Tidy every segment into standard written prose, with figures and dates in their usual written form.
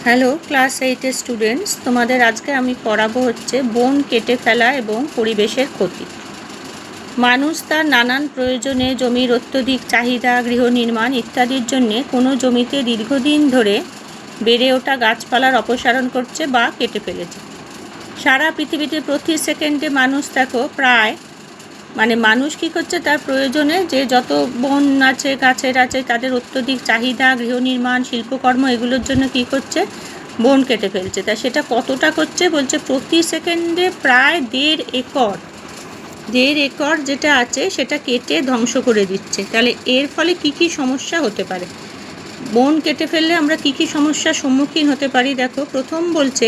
Hello class 8 students, তোমাদের আজকে আমি পড়াবো হচ্ছে বন কেটে ফেলা এবং পরিবেশের ক্ষতি। মানুষ তার নানান প্রয়োজনে জমির অত্যধিক চাহিদা, গৃহ নির্মাণ ইত্যাদির জন্যে কোনো জমিতে দীর্ঘদিন ধরে বেড়ে ওঠা গাছপালার অপসারণ করছে বা কেটে ফেলেছে। সারা পৃথিবীতে প্রতি সেকেন্ডে মানুষ দেখো প্রায় মানুষ কী করছে, তার প্রয়োজনে যে যত বন আছে, গাছের আছে, তাদের অত্যধিক চাহিদা, গৃহ নির্মাণ, শিল্পকর্ম এগুলোর জন্য কী করছে, বন কেটে ফেলছে। তা সেটা কতটা করছে বলছে, প্রতি সেকেন্ডে প্রায় 1.5 একর যেটা আছে সেটা কেটে ধ্বংস করে দিচ্ছে। তাহলে এর ফলে কি কি সমস্যা হতে পারে, বন কেটে ফেললে আমরা কি কি সমস্যার সম্মুখীন হতে পারি। দেখো, প্রথম বলছে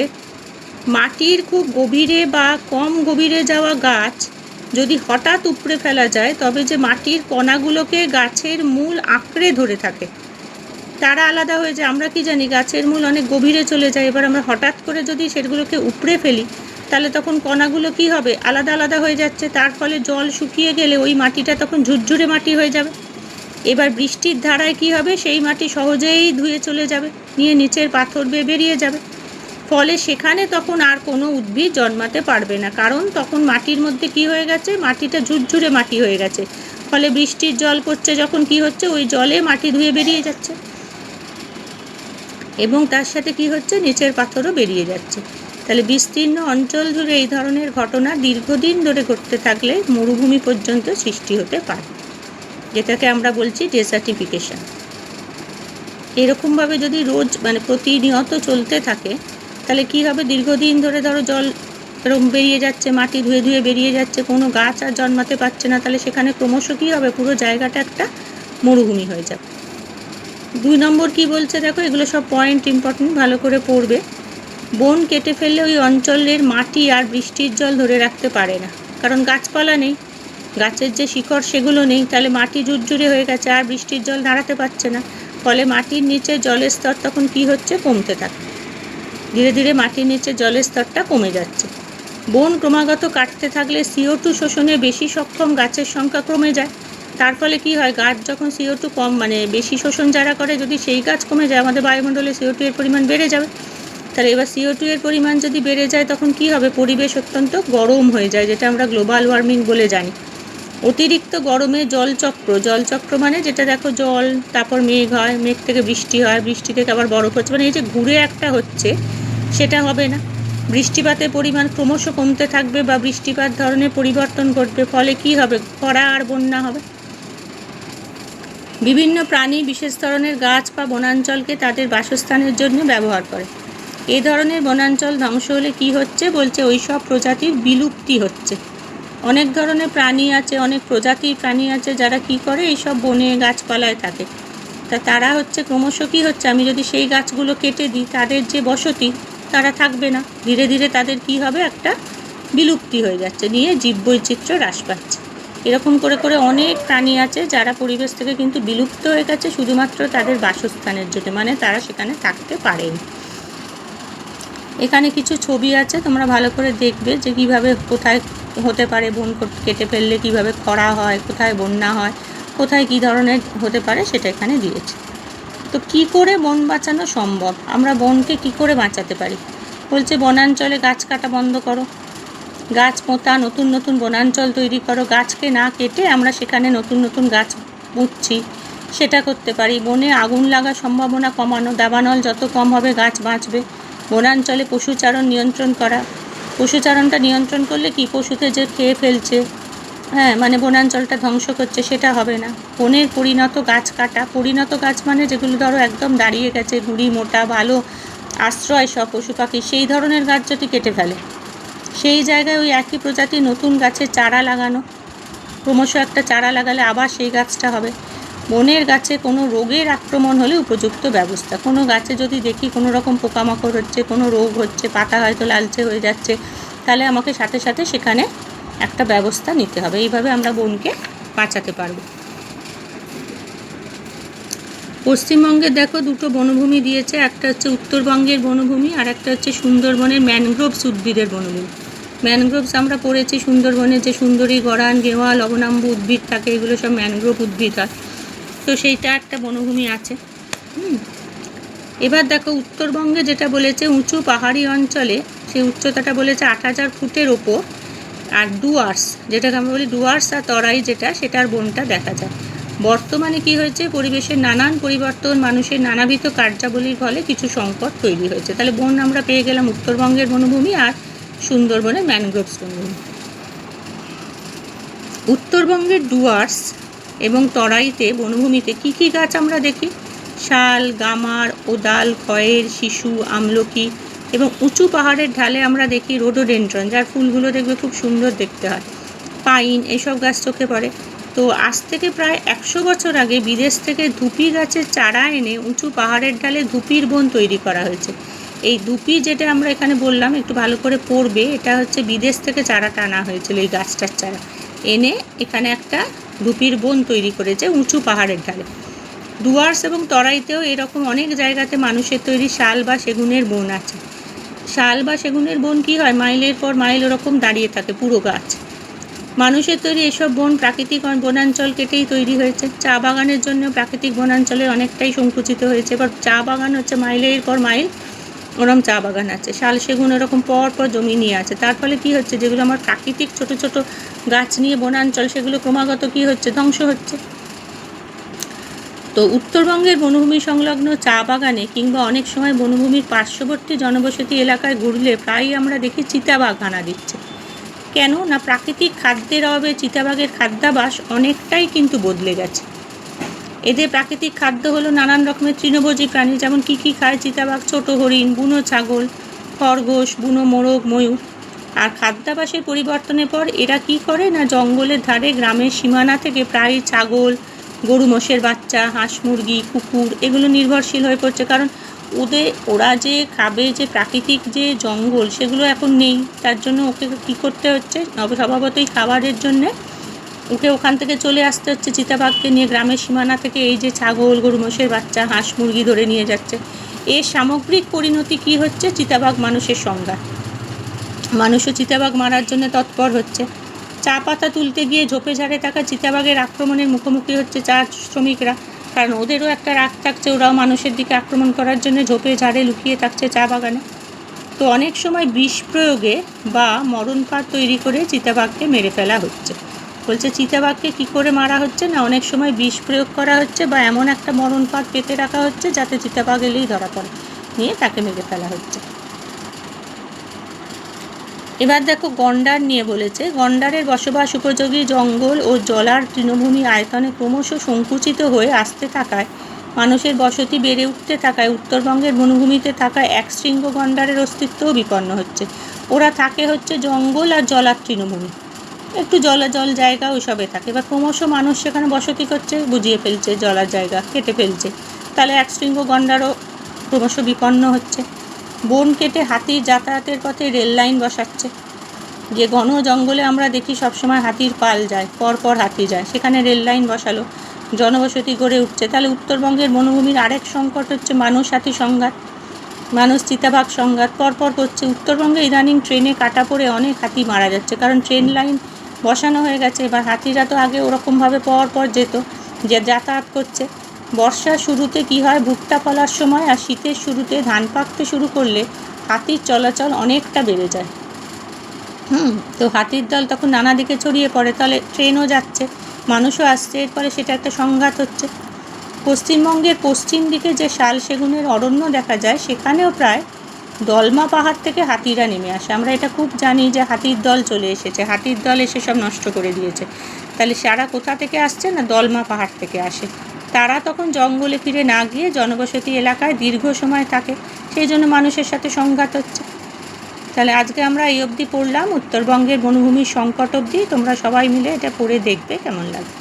মাটির খুব গভীরে বা কম গভীরে যাওয়া গাছ যদি হঠাৎ উপড়ে ফেলা যায়, তবে যে মাটির কণাগুলোকে গাছের মূল আঁকড়ে ধরে থাকে, তারা আলাদা হয়ে যায়। আমরা কি জানি, গাছের মূল অনেক গভীরে চলে যায়। এবার আমরা হঠাৎ করে যদি সেগুলোকে উপড়ে ফেলি, তাহলে তখন কণাগুলো কি হবে, আলাদা আলাদা হয়ে যাচ্ছে। তার ফলে জল শুকিয়ে গেলে ওই মাটিটা তখন ঝুরঝুরে মাটি হয়ে যাবে। এবার বৃষ্টির ধারায় কি হবে, সেই মাটি সহজেই ধুয়ে চলে যাবে, নিয়ে নিচের পাথর বেরিয়ে যাবে। ফলে সেখানে তখন আর কোনো উদ্ভিদ জন্মাতে পারবে না, কারণ তখন মাটির মধ্যে কি হয়ে গেছে, মাটিটা ঝুরঝুরে মাটি হয়ে গেছে। ফলে বৃষ্টির জল পড়ছে যখন, কি হচ্ছে, ওই জলে মাটি ধুয়ে বেরিয়ে যাচ্ছে এবং তার সাথে কি হচ্ছে, নিচের পাথরও বেরিয়ে যাচ্ছে। তাহলে বিস্তীর্ণ অঞ্চল জুড়ে এই ধরনের ঘটনা দীর্ঘদিন ধরে ঘটতে থাকলে মরুভূমি পর্যন্ত সৃষ্টি হতে পারে, যেটাকে আমরা বলছি ডেসার্টিফিকেশন। এরকমভাবে যদি রোজ প্রতিনিয়ত চলতে থাকে, তাহলে কি হবে, দীর্ঘদিন ধরে ধরো জল এরকম বেরিয়ে যাচ্ছে, মাটি ধুয়ে ধুয়ে বেরিয়ে যাচ্ছে, কোনো গাছ আর জন্মাতে পারছে না। তাহলে সেখানে ক্রমশ কী হবে, পুরো জায়গাটা একটা মরুভূমি হয়ে যাবে। 2 নম্বর কি বলছে, দেখো এগুলো সব পয়েন্ট ইম্পর্টেন্ট, ভালো করে পড়বে। বন কেটে ফেললে ওই অঞ্চলের মাটি আর বৃষ্টির জল ধরে রাখতে পারে না, কারণ গাছপালা নেই, গাছের যে শিকড় সেগুলো নেই। তাহলে মাটি ঝুরঝুরে হয়ে গেছে, আর বৃষ্টির জল দাঁড়াতে পারছে না। ফলে মাটির নিচে জলের স্তর তখন কি হচ্ছে, কমতে থাকে। ধীরে ধীরে মাটির নিচে জলের স্তরটা কমে যাচ্ছে। বন ক্রমাগত কাটতে থাকলে CO2 শোষণে বেশি সক্ষম গাছের সংখ্যা কমে যায়। তার ফলে কি হয়, গাছ যখন CO2 কম বেশি শোষণ যারা করে, যদি সেই গাছ কমে যায়, আমাদের বায়ুমণ্ডলে CO2 এর পরিমাণ বেড়ে যাবে। তাহলে এবার CO2 এর পরিমাণ যদি বেড়ে যায়, তখন কি হবে, পরিবেশ অত্যন্ত গরম হয়ে যায়, যেটা আমরা গ্লোবাল ওয়ার্মিং বলে জানি। অতিরিক্ত গরমে জলচক্র যেটা দেখো, জল, তারপর মেঘ হয়, মেঘ থেকে বৃষ্টি হয়, বৃষ্টি থেকে আবার বরফ হচ্ছে, এই যে ঘুরে একটা হচ্ছে, সেটা হবে না। বৃষ্টিপাতের পরিমাণ ক্রমশ কমতে থাকবে বা বৃষ্টিপাত ধরনের পরিবর্তন ঘটবে। ফলে কি হবে, খরা আর বন্যা হবে। বিভিন্ন প্রাণী বিশেষ ধরনের গাছ বা বনাঞ্চলকে তাদের বাসস্থানের জন্য ব্যবহার করে। এই ধরনের বনাঞ্চল ধ্বংস হলে কি হচ্ছে বলছে, ওই সব প্রজাতির বিলুপ্তি হচ্ছে। অনেক ধরনের প্রাণী আছে, অনেক প্রজাতির প্রাণী আছে যারা কি করে, এইসব বনে গাছপালায় থাকে। তারা হচ্ছে ক্রমশ কি হচ্ছে, আমি যদি সেই গাছগুলো কেটে দিই, তাদের যে বসতি, তারা থাকবে না। ধীরে ধীরে তাদের কি হবে, একটা বিলুপ্তি হয়ে যাচ্ছে, নিয়ে জীববৈচিত্র্য হ্রাস পাচ্ছে। এরকম করে করে অনেক প্রাণী আছে যারা পরিবেশ থেকে কিন্তু বিলুপ্ত হয়ে গেছে, শুধুমাত্র তাদের বাসস্থানের জন্য, তারা সেখানে থাকতে পারেনি। এখানে কিছু ছবি আছে, তোমরা ভালো করে দেখবে যে কীভাবে, কোথায় হতে পারে বন কেটে ফেললে কীভাবে খরা হয়, কোথায় বন্যা হয়, কোথায় কী ধরনের হতে পারে, সেটা এখানে দিয়েছে। তো কি করে বন বাঁচানো সম্ভব, আমরা বনকে কি করে বাঁচাতে পারি বলছে, বনাঞ্চলে গাছ কাটা বন্ধ করো, গাছ পোঁতা, নতুন নতুন বনাঞ্চল তৈরি করো। গাছকে না কেটে আমরা সেখানে নতুন নতুন গাছ পুঁতছি, সেটা করতে পারি। বনে আগুন লাগার সম্ভাবনা কমানো, দাবানল যত কম হবে গাছ বাঁচবে। বনাঞ্চলে পশুচারণ নিয়ন্ত্রণ করা, পশুচারণটা নিয়ন্ত্রণ করলে কি, পশুতে যে খেয়ে ফেলছে, বনাঞ্চলটা ধ্বংস করছে, সেটা হবে না। বনের পরিণত গাছ কাটা, পরিণত গাছ যেগুলো ধরো একদম দাঁড়িয়ে গেছে, গুঁড়ি মোটা, ভালো আশ্রয় সব পশু পাখি, সেই ধরনের গাছ যদি কেটে ফেলে, সেই জায়গায় ওই একই প্রজাতির নতুন গাছের চারা লাগানো, ক্রমশ একটা চারা লাগালে আবার সেই গাছটা হবে। বনের গাছে কোনো রোগের আক্রমণ হলে উপযুক্ত ব্যবস্থা, কোনো গাছে যদি দেখি কোনো রকম পোকামাকড় হচ্ছে, কোনো রোগ হচ্ছে, পাতা হয়তো লালচে হয়ে যাচ্ছে, তাহলে আমাকে সাথে সাথে সেখানে একটা ব্যবস্থা নিতে হবে। এইভাবে আমরা বনকে বাঁচাতে পারবো। পশ্চিমবঙ্গে দেখো দুটো বনভূমি দিয়েছে, একটা হচ্ছে উত্তরবঙ্গের বনভূমি, আর একটা হচ্ছে সুন্দরবনের ম্যানগ্রোভস উদ্ভিদের বনভূমি। ম্যানগ্রোভস আমরা পড়েছি, সুন্দরবনে যে সুন্দরী, গড়ান, গেওয়া, লবণাম্বু উদ্ভিদ থাকে, এগুলো সব ম্যানগ্রোভ উদ্ভিদ হয়। তো সেইটা একটা বনভূমি আছে। এবার দেখো উত্তরবঙ্গে যেটা বলেছে উঁচু পাহাড়ি অঞ্চলে সেই উচ্চতাটা বলেছে 8,000 ফুটের ওপর, আর ডুয়ার্স যেটাকে আমরা বলি ডুয়ার্স আর তরাই যেটা, সেটার বনটা দেখা যায়। বর্তমানে কি হয়েছে, পরিবেশের নানান পরিবর্তন, মানুষের নানাবিধ কার্যাবলীর ফলে কিছু সংকট তৈরি হয়েছে। তাহলে বন আমরা পেয়ে গেলাম উত্তরবঙ্গের বনভূমি আর সুন্দরবনের ম্যানগ্রোভস বনভূমি। উত্তরবঙ্গের ডুয়ার্স এবং তরাইতে বনভূমিতে কী কী গাছ আমরা দেখি? শাল, গামার, ওদাল, খয়ের, শিশু, আমলকি এবং উঁচু পাহাড়ের ঢালে আমরা দেখি রোডোডেন্ড্রন, যার ফুলগুলো দেখবে খুব সুন্দর দেখতে হয়, পাইন, এইসব গাছ চোখে পড়ে। তো আজ থেকে প্রায় 100 বছর আগে বিদেশ থেকে ধুপি গাছের চারা এনে উঁচু পাহাড়ের ঢালে ধুপির বন তৈরি করা হয়েছে। এই ধুপি যেটা আমরা এখানে বললাম, একটু ভালো করে পড়বে, এটা হচ্ছে বিদেশ থেকে চারাটা আনা হয়েছিল, এই গাছটার চারা এনে এখানে একটা ধুপির বন তৈরি করেছে উঁচু পাহাড়ের ঢালে। ডুয়ার্স এবং তরাইতেও এরকম অনেক জায়গাতে মানুষের তৈরি শাল বা সেগুনের বন আছে। শাল বা সেগুনের বন কি হয়, মাইলের পর মাইল ওরকম দাঁড়িয়ে থাকে পুরো গাছ। মানুষের তৈরি এসব বন প্রাকৃতিক বনাঞ্চল কেটেই তৈরি হয়েছে। চা বাগানের জন্য প্রাকৃতিক বনাঞ্চলের অনেকটাই সংকুচিত হয়েছে। এবার চা বাগান হচ্ছে মাইলের পর মাইল ওরকম চা বাগান আছে, শাল সেগুন ওরকম পর পর জমি নিয়ে আছে। তার ফলে কী হচ্ছে, যেগুলো আমার প্রাকৃতিক ছোট ছোট গাছ নিয়ে বনাঞ্চল, সেগুলো ক্রমাগত কী হচ্ছে, ধ্বংস হচ্ছে। তো উত্তরবঙ্গের বনভূমি সংলগ্ন চা বাগানে কিংবা অনেক সময় বনভূমির পার্শ্ববর্তী জনবসতি এলাকায় ঘুরলে প্রায়ই আমরা দেখি চিতাবাঘ হানা দিচ্ছে। কেন না, প্রাকৃতিক খাদ্যের অভাবে চিতাবাঘের খাদ্যাভ্যাস অনেকটাই কিন্তু বদলে গেছে। এদের প্রাকৃতিক খাদ্য হলো নানান রকমের তৃণভোজী প্রাণী, যেমন কী কী খায় চিতাবাঘ? ছোট হরিণ, বুনো ছাগল, খরগোশ, বুনো মোরগ, ময়ূর। আর খাদ্যাভ্যাসের পরিবর্তনের পর এরা কি করে না, জঙ্গলের ধারে গ্রামের সীমানা থেকে প্রায় ছাগল, গরু মোষের বাচ্চা, হাঁস মুরগি, কুকুর এগুলো নির্ভরশীল হয়ে পড়ছে। কারণ ওরা যে খাবে, যে প্রাকৃতিক যে জঙ্গল সেগুলো এখন নেই, তার জন্য ওকে কী করতে হচ্ছে, স্বভাবতই খাবারের জন্যে ওকে ওখান থেকে চলে আসতে হচ্ছে। চিতাবাঘকে নিয়ে গ্রামের সীমানা থেকে এই যে ছাগল, গরু মোষের বাচ্চা, হাঁস মুরগি ধরে নিয়ে যাচ্ছে। এর সামগ্রিক পরিণতি কি হচ্ছে, চিতাবাঘ মানুষের সংঘাত। মানুষও চিতাবাঘ মারার জন্য তৎপর হচ্ছে। চা পাতা তুলতে গিয়ে ঝোপে ঝাড়ে থাকা চিতাবাঘের আক্রমণের মুখোমুখি হচ্ছে চা শ্রমিকরা, কারণ ওদেরও একটা রাগ থাকছে, ওরাও মানুষের দিকে আক্রমণ করার জন্য ঝোপে ঝাড়ে লুকিয়ে থাকছে চা বাগানে। তো অনেক সময় বিষ প্রয়োগে বা মরণ ফাঁদ তৈরি করে চিতাবাঘকে মেরে ফেলা হচ্ছে। বলছে চিতাবাঘকে কী করে মারা হচ্ছে না, অনেক সময় বিষ প্রয়োগ করা হচ্ছে বা এমন একটা মরণ ফাঁদ পেতে রাখা হচ্ছে যাতে চিতাবাঘ এলেই ধরা পড়ে, নিয়ে তাকে মেরে ফেলা হচ্ছে। এবার দেখো গন্ডার নিয়ে বলেছে, গন্ডারের বসবাস উপযোগী জঙ্গল ও জলার তৃণভূমি আয়তনে ক্রমশ সংকুচিত হয়ে আসতে থাকায়, মানুষের বসতি বেড়ে উঠতে থাকায় উত্তরবঙ্গের বনভূমিতে থাকা একশৃঙ্গ গন্ডারের অস্তিত্বও বিপন্ন হচ্ছে। ওরা থাকে হচ্ছে জঙ্গল আর জলার তৃণভূমি, একটু জল জায়গা ওইসবে থাকে। এবার ক্রমশ মানুষ সেখানে বসতি করছে, বুঝিয়ে ফেলছে, জলার জায়গা কেটে ফেলছে, তাহলে একশৃঙ্গ গন্ডারও ক্রমশ বিপন্ন হচ্ছে। বন কেটে হাতির যাতায়াতের পথে রেল লাইন বসাচ্ছে। যে ঘন জঙ্গলে আমরা দেখি সবসময় হাতির পাল যায়, পরপর হাতি যায়, সেখানে রেল লাইন বসালো, জনবসতি গড়ে উঠছে। তাহলে উত্তরবঙ্গের বনভূমির আরেক সংকট হচ্ছে মানুষ হাতি সংঘাত, মানুষ চিতাবাঘ সংঘাত পরপর করছে। উত্তরবঙ্গে ইদানিং ট্রেনে কাটা পড়ে অনেক হাতি মারা যাচ্ছে, কারণ ট্রেন লাইন বসানো হয়ে গেছে। এবার হাতিরা তো আগে ওরকমভাবে পর যেত, যে যাতায়াত করছে। বর্ষার শুরুতে কি হয়, ভুট্টা ফলার সময় আর শীতের শুরুতে ধান পাকতে শুরু করলে হাতির চলাচল অনেকটা বেড়ে যায়। তো হাতির দল তখন নানা দিকে ছড়িয়ে পড়ে, তাহলে ট্রেনও যাচ্ছে, মানুষও আসছে, এরপরে সেটা একটা সংঘাত হচ্ছে। পশ্চিমবঙ্গের পশ্চিম দিকে যে শাল সেগুনের অরণ্য দেখা যায়, সেখানেও প্রায় দলমা পাহাড় থেকে হাতিরা নেমে আসে। আমরা এটা খুব জানি যে হাতির দল চলে এসেছে, হাতির দল এসে সব নষ্ট করে দিয়েছে। তাহলে সারা কোথা থেকে আসছে না, দলমা পাহাড় থেকে আসে। তারা তখন জঙ্গলে ফিরে না গিয়ে জনবসতি এলাকায় দীর্ঘ সময় থাকে, সেই জন্য মানুষের সাথে সংঘাত হচ্ছে। তাহলে আজকে আমরা এই অবধি পড়লাম, উত্তরবঙ্গের বনভূমির সংকট অবধি। তোমরা সবাই মিলে এটা পড়ে দেখবে কেমন লাগে।